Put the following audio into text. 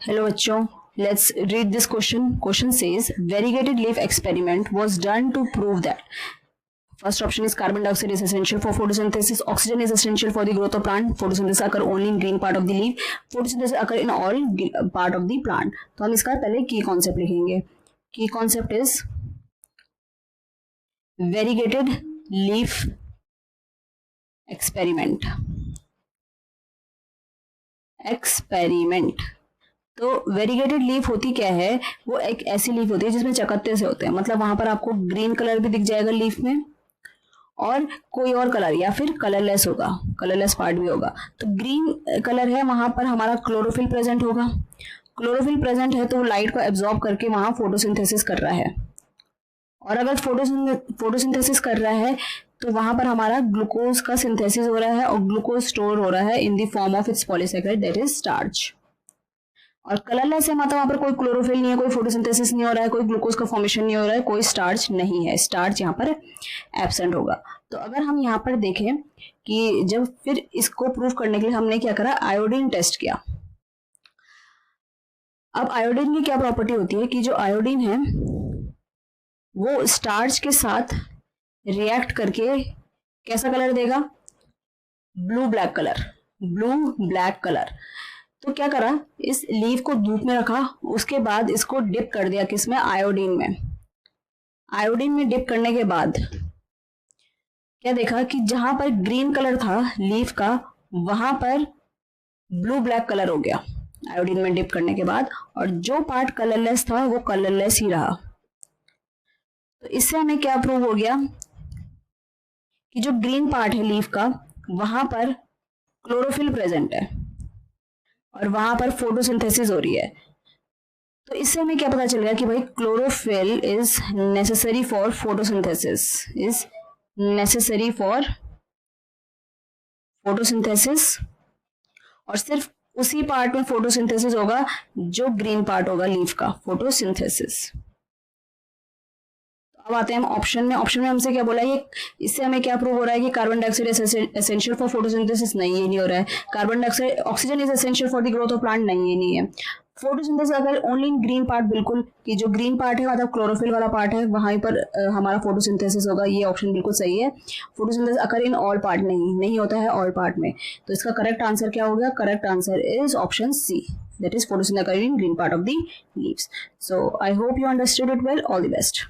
Hello बच्चों, let's read this question. Question says variegated leaf experiment was done to prove that first option is carbon dioxide is essential for photosynthesis, oxygen is essential for the growth of plant, photosynthesis occur only in green part of the leaf, photosynthesis occur in all part of the plant. तो हम इसका पहले की concept लिखेंगे. की concept is variegated leaf experiment. तो variegated leaf होती क्या है, वो एक ऐसी लीफ होती है जिसमें चकत्ते से होते हैं, मतलब वहां पर आपको ग्रीन कलर भी दिख जाएगा लीफ में और कोई और कलर या फिर कलरलेस होगा, कलरलेस पार्ट भी होगा. तो ग्रीन कलर है, वहां पर हमारा क्लोरोफिल प्रेजेंट होगा. क्लोरोफिल प्रेजेंट है तो वो लाइट को एब्जॉर्ब करके वहां फोटोसिंथेसिस कर रहा है. और अगर फोटोसिंथेसिस कर रहा है तो वहां पर हमारा ग्लूकोज का सिंथेसिस हो रहा है और ग्लूकोज स्टोर हो रहा है in the form of its polysaccharide that is starch. और कलरलेस है मतलब वहां पर कोई क्लोरोफिल नहीं है, कोई फोटोसिंथेसिस नहीं हो रहा है, कोई ग्लूकोज का फॉर्मेशन नहीं हो रहा है, कोई स्टार्च नहीं है, स्टार्च यहाँ पर एब्सेंट होगा. तो अगर हम यहाँ पर देखें कि जब फिर इसको प्रूव करने के लिए हमने क्या करा, आयोडीन टेस्ट किया. अब आयोडीन की क्या प्रॉपर्टी होती है कि जो आयोडीन है वो स्टार्च के साथ रिएक्ट करके कैसा कलर देगा, ब्लू ब्लैक कलर. तो क्या करा, इस लीफ को धूप में रखा, उसके बाद इसको डिप कर दिया किसमें, आयोडीन में. आयोडीन में डिप करने के बाद क्या देखा कि जहां पर ग्रीन कलर था लीफ का वहां पर ब्लू ब्लैक कलर हो गया आयोडीन में डिप करने के बाद, और जो पार्ट कलरलेस था वो कलरलेस ही रहा. तो इससे हमें क्या प्रूव हो गया कि जो ग्रीन पार्ट है लीफ का वहां पर क्लोरोफिल प्रेजेंट है और वहां पर फोटोसिंथेसिस हो रही है. तो इससे हमें क्या पता चल गया कि भाई chlorophyll is necessary for photosynthesis और सिर्फ उसी पार्ट में फोटोसिंथेसिस होगा जो ग्रीन पार्ट होगा लीफ का, फोटोसिंथेसिस. अब आते हैं हम ऑप्शन में हमसे क्या बोला है, इससे हमें क्या प्रूव हो रहा है कि carbon dioxide essential for photosynthesis, नहीं ये नहीं हो रहा है. Carbon dioxide oxygen is essential for the growth of plant, नहीं ये नहीं है. फोटोसिंथेसिस अगर ओनली इन ग्रीन पार्ट, बिल्कुल कि जो ग्रीन पार्ट है मतलब क्लोरोफिल वाला पार्ट है वहां पर हमारा फोटोसिंथेसिस होगा, ये ऑप्शन बिल्कुल सही है. Photosynthesis occur in all part, नहीं होता है ऑल पार्ट में. तो इसका करेक्ट आंसर क्या हो गया, correct answer is option C, that is photosynthesis occurring in green part of the leaves. So I hope you understood it well. All the best.